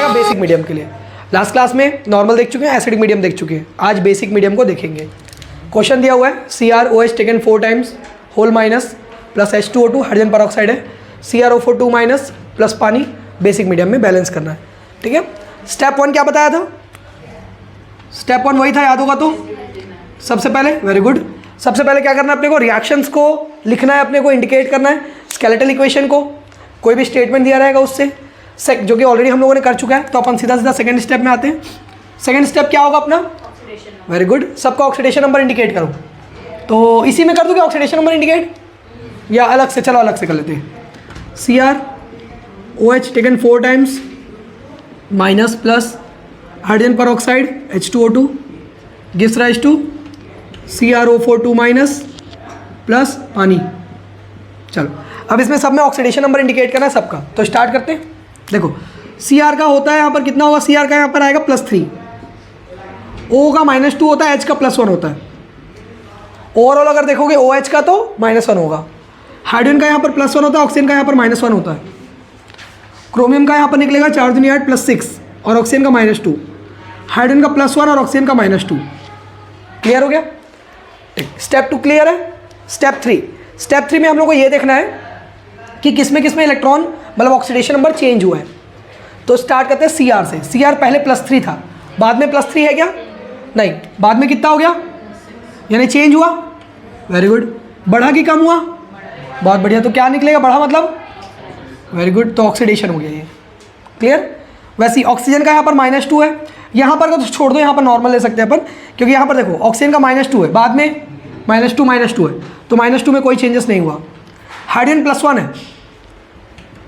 हैं basic medium के लिए। लास्ट क्लास में नॉर्मल देख चुके हैं, एसिडिक मीडियम देख चुके हैं, आज बेसिक मीडियम को देखेंगे। क्वेश्चन दिया हुआ है CrOH taken 4 times whole minus plus H2O2 hydrogen peroxide है, CrO4 2 माइनस प्लस पानी, बेसिक मीडियम में बैलेंस करना है। ठीक है, स्टेप 1 क्या बताया था? स्टेप 1 वही था, याद होगा तो। सबसे पहले वेरी गुड, सबसे पहले क्या करना है अपने को? रिएक्शंस को लिखना है, अपने को इंडिकेट करना है स्केलेटल इक्वेशन को, कोई भी स्टेटमेंट दिया रहेगा उससे, जो कि ऑलरेडी हम लोगों ने कर चुका है। तो अपन सीधा सीधा सेकंड स्टेप में आते हैं। सेकंड स्टेप क्या होगा अपना? वेरी गुड, सबका ऑक्सीडेशन नंबर इंडिकेट करो। तो इसी में कर दूँ क्या ऑक्सीडेशन नंबर इंडिकेट, या अलग से? चलो अलग से कर लेते हैं। CrOH taken 4 times minus plus hydrogen peroxide H2O2 gives rise to CrO4 2 minus plus पानी। चलो अब इसमें सब में ऑक्सीडेशन नंबर इंडिकेट करना है सबका, तो स्टार्ट करते हैं। देखो Cr का होता है यहाँ पर कितना होगा? Cr का यहाँ पर आएगा +3, O का -2 होता है, H का +1 होता है। ओवरऑल अगर देखोगे OH का तो -1 होगा, हाइड्रोजन का यहाँ पर +1 होता है, ऑक्सीजन का यहाँ पर -1 होता है, क्रोमियम का यहाँ पर निकलेगा 4 दूनी 8 +6 और ऑक्सीजन का -2, हाइड्रोजन का +1 और ऑक्सीजन का -2। क्लियर हो गया? स्टेप 2 क्लियर है। स्टेप 3 में हम लोग को ये देखना है कि किसमें किसमें इलेक्ट्रॉन मतलब ऑक्सीडेशन नंबर चेंज हुआ है। तो स्टार्ट करते हैं Cr से। Cr पहले +3 था, बाद में +3 है क्या? नहीं, बाद में कितना हो गया? यानी चेंज हुआ। वेरी गुड, बढ़ा कि कम हुआ? बहुत बढ़िया, तो क्या निकलेगा? बढ़ा मतलब वेरी गुड, तो ऑक्सीडेशन हो गया ये। क्लियर? वैसे ऑक्सीजन का यहाँ पर -2 है, यहाँ पर तो छोड़ दो, यहाँ पर नॉर्मल ले सकते हैं अपन, क्योंकि यहाँ पर देखो ऑक्सीजन का -2 है, बाद में -2 है, तो -2 में कोई चेंजेस नहीं हुआ। हाइड्रोजन +1 है,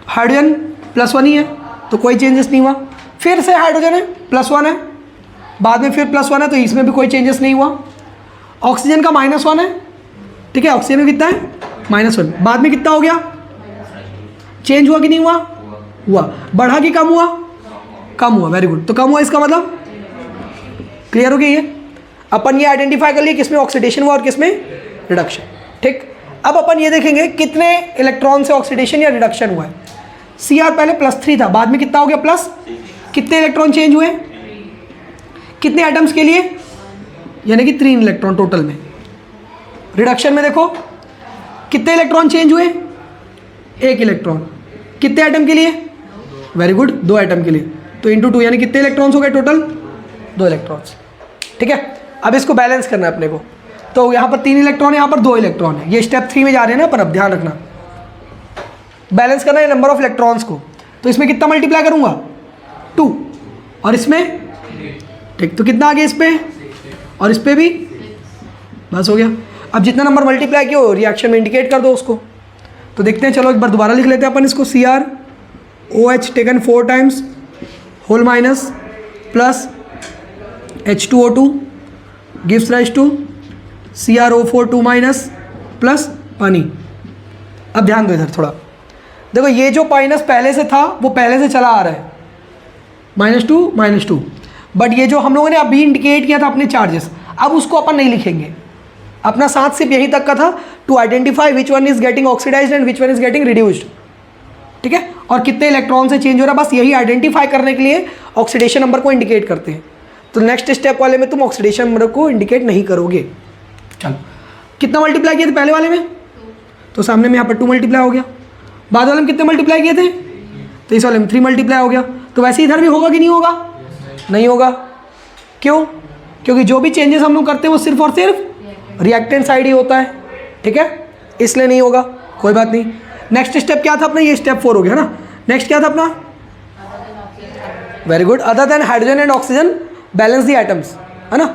हाइड्रोजन +1 ही है, तो कोई चेंजेस नहीं हुआ। फिर से हाइड्रोजन है +1 है, बाद में फिर +1 है, तो इसमें भी कोई चेंजेस नहीं हुआ। ऑक्सीजन का -1 है, ठीक है, ऑक्सीजन में कितना है? -1, बाद में कितना हो गया? चेंज हुआ कि नहीं हुआ? हुआ। बढ़ा कि कम हुआ? कम हुआ। वेरी गुड, तो कम हुआ इसका मतलब क्लियर हो गया ये। अपन ये आइडेंटिफाई कर लिए किसमें ऑक्सीडेशन हुआ और किसमें रिडक्शन। ठीक, अब अपन ये देखेंगे कितने इलेक्ट्रॉन से ऑक्सीडेशन या रिडक्शन हुआ है। Cr पहले +3 था, बाद में कितना हो गया? प्लस। कितने इलेक्ट्रॉन चेंज हुए? कितने एटम्स के लिए? यानी कि 3 इलेक्ट्रॉन टोटल में। रिडक्शन में देखो कितने इलेक्ट्रॉन चेंज हुए? 1 इलेक्ट्रॉन। कितने एटम के लिए? वेरी गुड, 2 एटम के लिए, तो × 2 यानी कितने इलेक्ट्रॉन्स हो गए टोटल? 2 इलेक्ट्रॉन्स। ठीक है, अब इसको बैलेंस करना है अपने को। तो यहाँ पर 3 इलेक्ट्रॉन है, यहाँ पर 2 इलेक्ट्रॉन है, ये स्टेप 3 में जा रहे हैं ना अपन। अब ध्यान रखना, बैलेंस करना है नंबर ऑफ इलेक्ट्रॉन्स को। तो इसमें कितना मल्टीप्लाई करूँगा? 2, और इसमें ठीक, तो कितना आ गया इस पर और इस पर भी? बस हो गया। अब जितना नंबर मल्टीप्लाई किया हो रिएक्शन में इंडिकेट कर दो उसको। तो देखते हैं, चलो एक बार दोबारा लिख लेते हैं अपन इसको। CrOH taken 4 times whole minus plus H2O2 gives rise to CrO4 2 minus plus पानी। अब ध्यान दो इधर थोड़ा, देखो ये जो माइनस पहले से था वो पहले से चला आ रहा है, -2, बट ये जो हम लोगों ने अभी इंडिकेट किया था अपने चार्जेस, अब उसको अपन नहीं लिखेंगे। अपना साथ सिर्फ यही तक का था, to identify which one is getting oxidised and which one is getting reduced. ठीक है, और कितने इलेक्ट्रॉन से चेंज हो रहा है, बस यही आइडेंटिफाई करने के लिए ऑक्सीडेशन नंबर को इंडिकेट करते हैं। तो नेक्स्ट स्टेप वाले में तुम ऑक्सीडेशन नंबर को इंडिकेट नहीं करोगे। चलो, कितना मल्टीप्लाई किए थे पहले वाले में? तो सामने में यहाँ पर 2 मल्टीप्लाई हो गया। बाद वाले में कितने मल्टीप्लाई किए थे? तो इस वाले में 3 मल्टीप्लाई हो गया। तो वैसे इधर भी होगा कि नहीं होगा? नहीं होगा। क्यों? क्योंकि जो भी चेंजेस हम लोग करते हैं वो सिर्फ और सिर्फ रिएक्टेंट साइड ही होता है। ठीक है, इसलिए नहीं होगा, कोई बात नहीं। नेक्स्ट स्टेप क्या था अपना? ये स्टेप 4 हो गया ना। नेक्स्ट क्या था अपना? Very good, other than hydrogen and oxygen balance the atoms, है ना।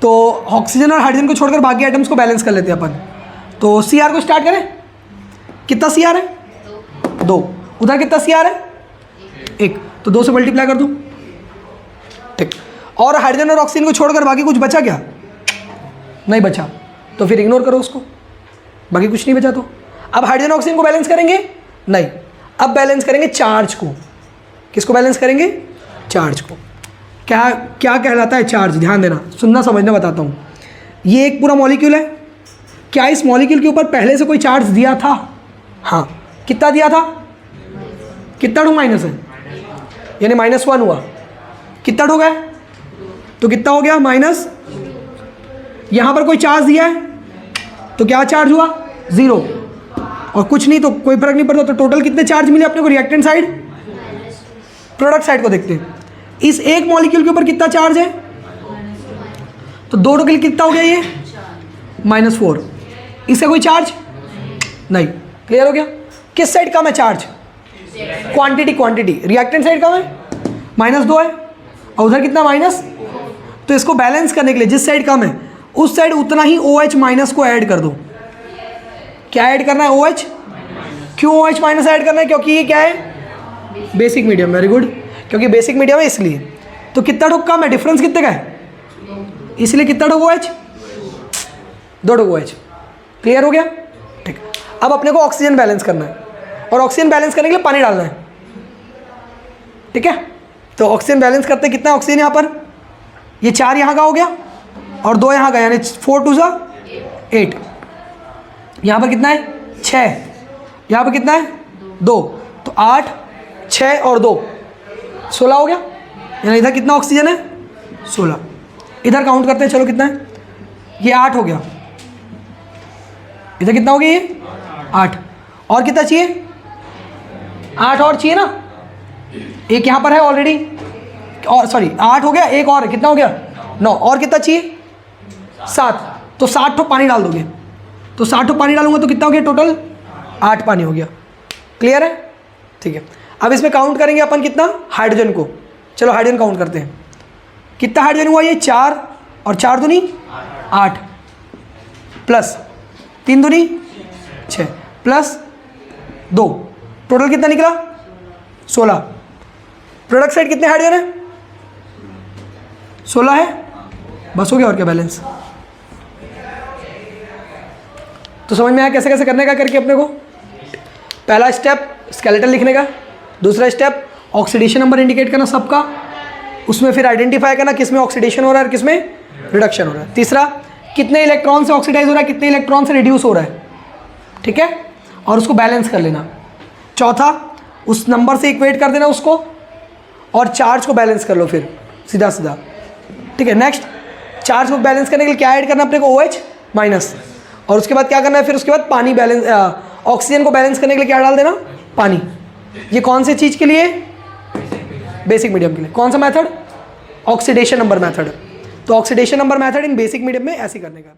तो ऑक्सीजन और हाइड्रोजन को छोड़कर बाकी एटम्स को बैलेंस कर लेते हैं अपन। तो Cr को स्टार्ट करें। कितना Cr है? 2। उधर कितना Cr है? 1, तो 2 से मल्टीप्लाई कर दूँ। ठीक, और हाइड्रोजन और ऑक्सीजन को छोड़कर बाकी कुछ बचा क्या? नहीं बचा, तो फिर इग्नोर करो उसको, बाकी कुछ नहीं बचा। तो अब हाइड्रोजन ऑक्सीजन को बैलेंस करेंगे? नहीं, अब बैलेंस करेंगे चार्ज को। किसको बैलेंस करेंगे? चार्ज को। क्या क्या कहलाता है चार्ज? ध्यान देना, सुनना समझना बताता हूँ। ये एक पूरा मॉलिक्यूल है, क्या इस मॉलिक्यूल के ऊपर पहले से कोई चार्ज दिया था? हाँ, कितना दिया था? कितना 2 माइनस है? यानी -1 हुआ, कितना हो गया, तो कितना हो गया माइनस, यहाँ पर कोई चार्ज दिया है तो क्या चार्ज हुआ 0, और कुछ नहीं तो कोई फर्क नहीं पड़ता, तो टोटल कितने चार्ज मिले अपने को रिएक्टेंट साइड, प्रोडक्ट साइड को देखते हैं। इस एक मॉलिक्यूल के ऊपर कितना चार्ज है, तो 2 टोटल कितना हो गया ये -4, इसका कोई चार्ज नहीं, क्लियर हो गया। किस साइड कम है चार्ज, क्वांटिटी, रिएक्टेंट साइड कम है -2 है, और उधर कितना माइनस, तो इसको बैलेंस करने के लिए जिस साइड कम है उस साइड उतना ही OH माइनस को ऐड कर दो। क्या ऐड करना है, OH, क्यों OH माइनस ऐड करना है, क्योंकि ये क्या है बेसिक मीडियम, वेरी गुड, क्योंकि बेसिक मीडियम है इसलिए। तो कितना ठोक कम है, डिफरेंस कितने का है, इसलिए कितना ठोक OH, 2 ठोक OH, क्लियर हो गया। ठीक, अब अपने को ऑक्सीजन बैलेंस करना है, और ऑक्सीजन बैलेंस करने के लिए पानी डालना है, ठीक है। तो ऑक्सीजन बैलेंस करते हैं, कितना ऑक्सीजन यहाँ पर, ये 4 यहाँ का हो गया और 2 यहाँ का, यानी 4 2 8, यहाँ पर कितना है 6, यहाँ पर कितना है 2, तो 8 6 और 2 16 हो गया, यानी इधर कितना ऑक्सीजन है 16। इधर काउंट करते हैं, चलो कितना है, ये 8 हो गया, इधर कितना हो गया ये 8, और कितना चाहिए 8 और चाहिए ना, एक यहाँ पर है ऑलरेडी, और सॉरी 8 हो गया, एक और कितना हो गया 9, और कितना चाहिए 7, तो 7 ठो पानी डाल दोगे, तो 7 ठो पानी डालूंगा तो कितना हो गया टोटल 8 पानी हो गया, क्लियर है। ठीक है, अब इसमें काउंट करेंगे अपन कितना हाइड्रोजन को, चलो हाइड्रोजन काउंट करते हैं, कितना हाइड्रोजन हुआ ये 4, और 4 दूनी 8, प्लस 3 दूनी 6, प्लस 2, टोटल कितना निकला 16। प्रोडक्ट साइड कितने हाइड्रोजन है 16 है, बस हो गया, और क्या बैलेंस। तो समझ में आया कैसे कैसे करने का करके अपने को। पहला स्टेप स्केलेटन लिखने का, दूसरा स्टेप ऑक्सीडेशन नंबर इंडिकेट करना सबका, उसमें फिर आइडेंटिफाई करना किस में ऑक्सीडेशन हो रहा है और किस में रिडक्शन हो रहा है। तीसरा कितने इलेक्ट्रॉन से ऑक्सीडाइज हो रहा है, कितने इलेक्ट्रॉन से रिड्यूस हो रहा है, ठीक है, और उसको बैलेंस कर लेना। चौथा उस नंबर से इक्वेट कर देना उसको, और चार्ज को बैलेंस कर लो फिर सीधा सीधा, ठीक है। नेक्स्ट चार्ज को बैलेंस करने के लिए क्या ऐड करना अपने को OH माइनस, और उसके बाद क्या करना है, फिर उसके बाद पानी बैलेंस, ऑक्सीजन को बैलेंस करने के लिए क्या डाल देना पानी। ये कौन से चीज़ के लिए, बेसिक मीडियम के लिए। कौन सा मेथड, ऑक्सीडेशन नंबर मेथड। तो oxidation number method in basic medium में ऐसे करने का।